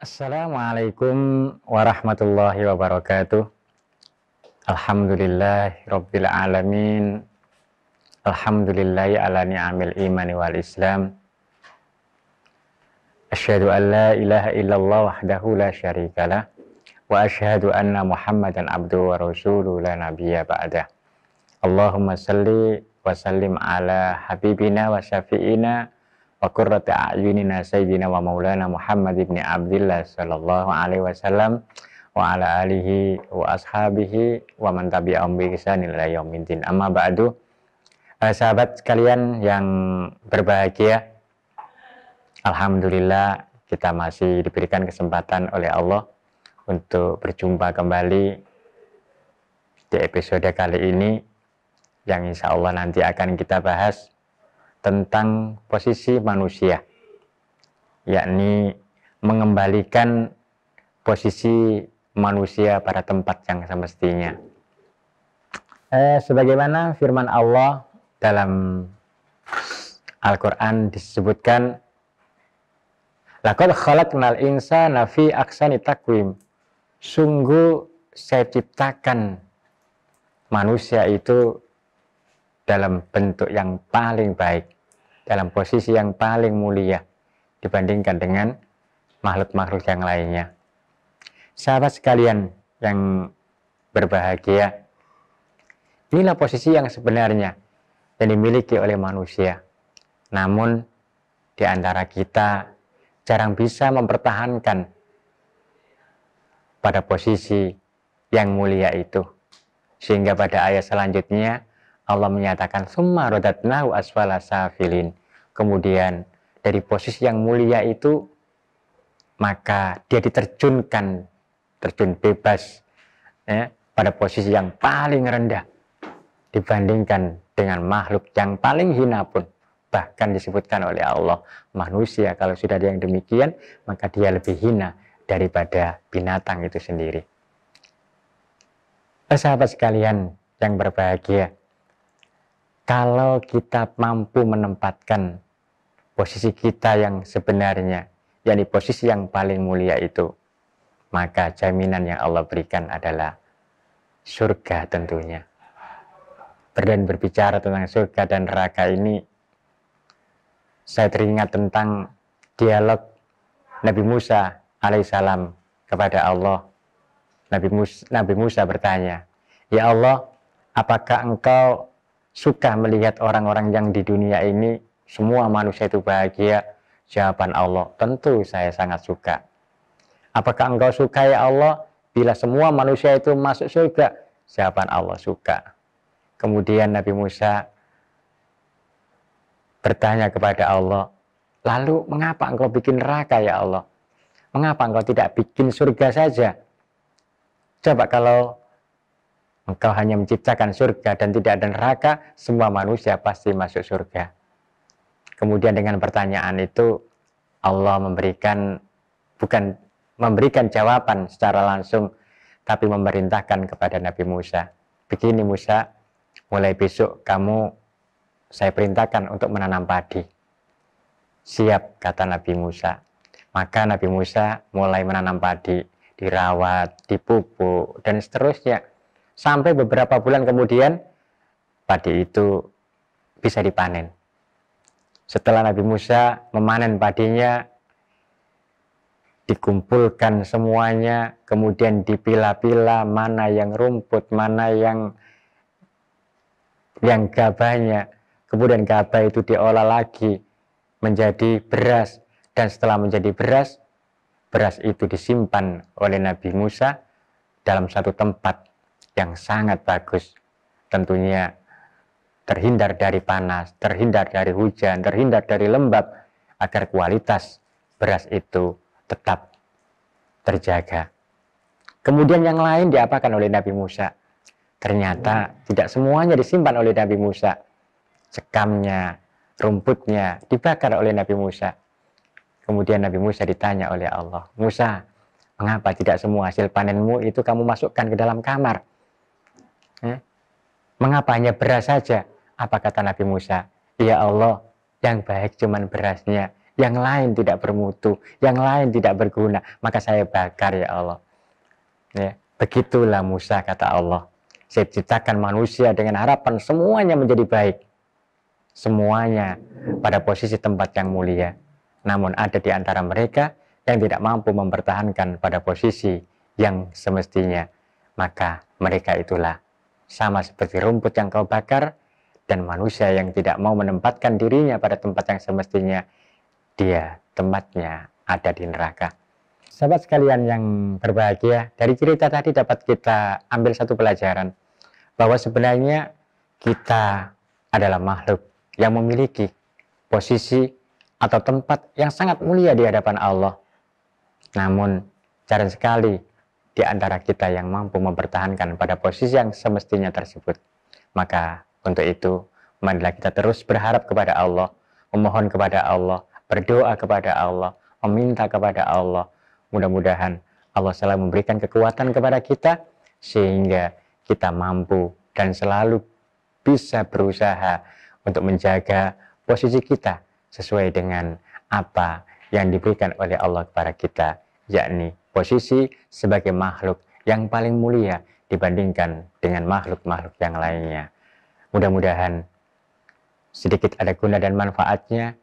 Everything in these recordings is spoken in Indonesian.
Assalamualaikum warahmatullahi wabarakatuh. Alhamdulillahirabbil alamin. Alhamdulillahi ala ni'amil imani wal islam. Asyhadu an la ilaha illallah wahdahu la syarikalah wa asyhadu anna Muhammadan abduhu wa rasuluhu la nabiyya ba'dah. Allahumma salli wa sallim ala habibina wa syafi'ina wa qurrati a'yunina sayyidina wa maulana Muhammad ibn Abdillah sallallahu alaihi wasallam wa ala alihi wa ashabihi wa man tabi'ahum bi ihsan ila yaumiddin. Amma ba'du. Sahabat sekalian yang berbahagia, alhamdulillah kita masih diberikan kesempatan oleh Allah untuk berjumpa kembali di episode kali ini yang insya Allah nanti akan kita bahas tentang posisi manusia, yakni mengembalikan posisi manusia pada tempat yang semestinya. Sebagaimana firman Allah dalam Al-Quran disebutkan, laqad khalaqnal insana fi ahsani taqwim. Sungguh saya ciptakan manusia itu dalam bentuk yang paling baik, dalam posisi yang paling mulia dibandingkan dengan makhluk-makhluk yang lainnya. Sahabat sekalian yang berbahagia, inilah posisi yang sebenarnya yang dimiliki oleh manusia. Namun di antara kita jarang bisa mempertahankan pada posisi yang mulia itu. Sehingga pada ayat selanjutnya Allah menyatakan summa radatnahu asfala safilin. Kemudian dari posisi yang mulia itu maka dia diterjunkan, terjun bebas pada posisi yang paling rendah dibandingkan dengan makhluk yang paling hina pun. Bahkan disebutkan oleh Allah, manusia kalau sudah ada yang demikian maka dia lebih hina daripada binatang itu sendiri. Sahabat sekalian yang berbahagia, kalau kita mampu menempatkan posisi kita yang sebenarnya, yakni posisi yang paling mulia itu, maka jaminan yang Allah berikan adalah surga tentunya. Dan berbicara tentang surga dan neraka ini, saya teringat tentang dialog Nabi Musa alaihissalam kepada Allah. Nabi Musa bertanya, "Ya Allah, apakah engkau suka melihat orang-orang yang di dunia ini semua manusia itu bahagia?" Jawaban Allah, "Tentu saya sangat suka." "Apakah engkau suka ya Allah bila semua manusia itu masuk surga?" Jawaban Allah, "Suka." Kemudian Nabi Musa bertanya kepada Allah, "Lalu mengapa engkau bikin neraka ya Allah? Mengapa engkau tidak bikin surga saja? Coba kalau engkau hanya menciptakan surga dan tidak ada neraka, semua manusia pasti masuk surga." Kemudian dengan pertanyaan itu Allah bukan memberikan jawaban secara langsung, tapi memerintahkan kepada Nabi Musa, "Begini Musa, mulai besok saya perintahkan untuk menanam padi." "Siap," kata Nabi Musa. Maka Nabi Musa mulai menanam padi, dirawat, dipupuk, dan seterusnya. Sampai beberapa bulan kemudian, padi itu bisa dipanen. Setelah Nabi Musa memanen padinya, dikumpulkan semuanya, kemudian dipilah-pilah mana yang rumput, mana yang gabahnya. Kemudian gabah itu diolah lagi menjadi beras. Dan setelah menjadi beras, beras itu disimpan oleh Nabi Musa dalam satu tempat yang sangat bagus. Tentunya terhindar dari panas, terhindar dari hujan, terhindar dari lembab, agar kualitas beras itu tetap terjaga. Kemudian yang lain diapakan oleh Nabi Musa? Ternyata tidak semuanya disimpan oleh Nabi Musa. Sekamnya, rumputnya dibakar oleh Nabi Musa. Kemudian Nabi Musa ditanya oleh Allah, "Musa, mengapa tidak semua hasil panenmu itu kamu masukkan ke dalam kamar? Mengapa hanya beras saja?" Apa kata Nabi Musa? "Ya Allah, yang baik cuman berasnya, yang lain tidak bermutu, yang lain tidak berguna, maka saya bakar ya Allah. Ya, begitulah Musa, kata Allah. Saya ciptakan manusia dengan harapan semuanya menjadi baik. Semuanya pada posisi tempat yang mulia. Namun ada di antara mereka yang tidak mampu mempertahankan pada posisi yang semestinya. Maka mereka itulah sama seperti rumput yang kau bakar, dan manusia yang tidak mau menempatkan dirinya pada tempat yang semestinya, dia tempatnya ada di neraka. Sahabat sekalian yang berbahagia, dari cerita tadi dapat kita ambil satu pelajaran, bahwa sebenarnya kita adalah makhluk yang memiliki posisi atau tempat yang sangat mulia di hadapan Allah. Namun jarang sekali di antara kita yang mampu mempertahankan pada posisi yang semestinya tersebut. Maka untuk itu, marilah kita terus berharap kepada Allah, memohon kepada Allah, berdoa kepada Allah, meminta kepada Allah. Mudah-mudahan Allah selalu memberikan kekuatan kepada kita, sehingga kita mampu dan selalu bisa berusaha untuk menjaga posisi kita sesuai dengan apa yang diberikan oleh Allah kepada kita, yakni posisi sebagai makhluk yang paling mulia dibandingkan dengan makhluk-makhluk yang lainnya. Mudah-mudahan sedikit ada guna dan manfaatnya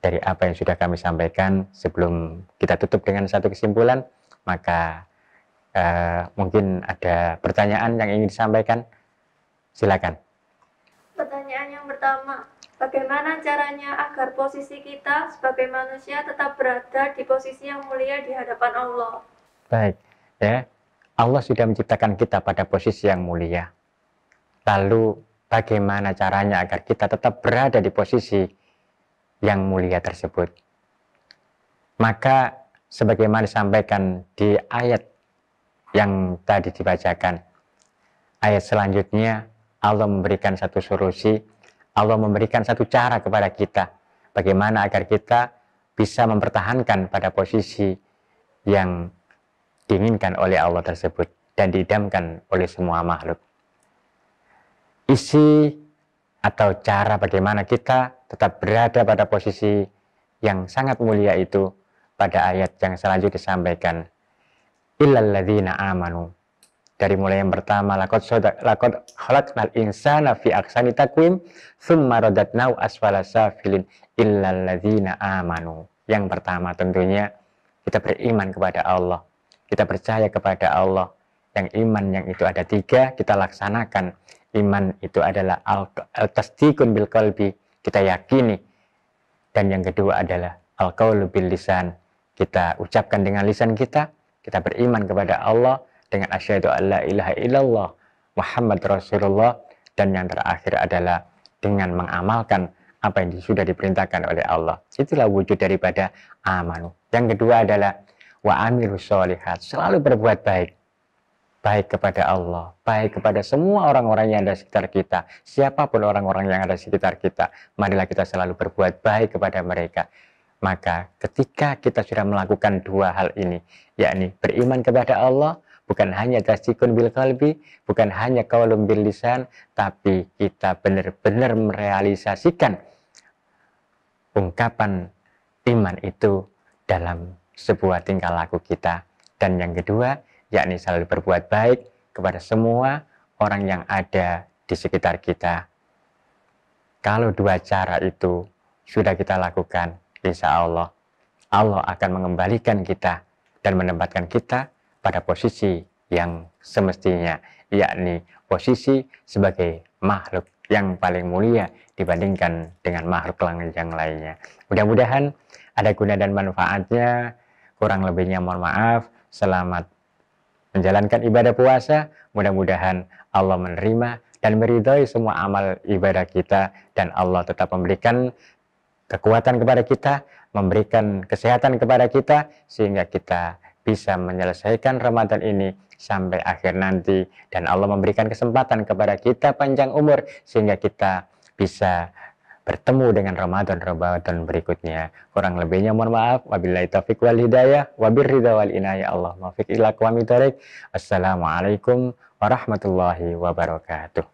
dari apa yang sudah kami sampaikan. Sebelum kita tutup dengan satu kesimpulan, maka mungkin ada pertanyaan yang ingin disampaikan. Silakan. Pertanyaan yang pertama, bagaimana caranya agar posisi kita sebagai manusia tetap berada di posisi yang mulia di hadapan Allah? Baik, ya. Allah sudah menciptakan kita pada posisi yang mulia. Lalu bagaimana caranya agar kita tetap berada di posisi yang mulia tersebut? Maka sebagaimana disampaikan di ayat yang tadi dibacakan, ayat selanjutnya Allah memberikan satu solusi, Allah memberikan satu cara kepada kita, bagaimana agar kita bisa mempertahankan pada posisi yang diinginkan oleh Allah tersebut dan diidamkan oleh semua makhluk. Isi atau cara bagaimana kita tetap berada pada posisi yang sangat mulia itu pada ayat yang selanjutnya disampaikan, illal ladzina amanu. Dari mulai yang pertama, laqad khalaqnal insana fi ahsani taqwim tsumma radadnahu asfala safilin illal ladzina amanu. Yang pertama tentunya kita beriman kepada Allah, kita percaya kepada Allah. Yang iman yang itu ada tiga, kita laksanakan. Iman itu adalah al-tasdiqun bil qalbi, kita yakini. Dan yang kedua adalah al-qaulu bil lisan, kita ucapkan dengan lisan kita beriman kepada Allah dengan asyhadu alla ilaha illallah Muhammad Rasulullah. Dan yang terakhir adalah dengan mengamalkan apa yang sudah diperintahkan oleh Allah. Itulah wujud daripada amanu. Yang kedua adalah wa amilus sholihat, selalu berbuat baik. Baik kepada Allah, baik kepada semua orang-orang yang ada di sekitar kita. Siapapun orang-orang yang ada di sekitar kita, marilah kita selalu berbuat baik kepada mereka. Maka ketika kita sudah melakukan dua hal ini, yakni beriman kepada Allah, bukan hanya tasdiqun bil qalbi, bukan hanya qaulun bil lisan, tapi kita benar-benar merealisasikan ungkapan iman itu dalam sebuah tingkah laku kita. Dan yang kedua, yakni selalu berbuat baik kepada semua orang yang ada di sekitar kita. Kalau dua cara itu sudah kita lakukan, insya Allah, Allah akan mengembalikan kita dan menempatkan kita pada posisi yang semestinya, yakni posisi sebagai makhluk yang paling mulia dibandingkan dengan makhluk yang lainnya. Mudah-mudahan ada guna dan manfaatnya. Kurang lebihnya mohon maaf. Selamat menjalankan ibadah puasa. Mudah-mudahan Allah menerima dan meridhai semua amal ibadah kita, dan Allah tetap memberikan kekuatan kepada kita, memberikan kesehatan kepada kita, sehingga kita bisa menyelesaikan Ramadan ini sampai akhir nanti, dan Allah memberikan kesempatan kepada kita panjang umur sehingga kita bisa bertemu dengan Ramadan berikutnya. Kurang lebihnya mohon maaf. Wabillahi taufiq wal hidayah, wabirridha wal inayah. Allah muwaffiq ila aqwamit thoriq. Assalamualaikum warahmatullahi wabarakatuh.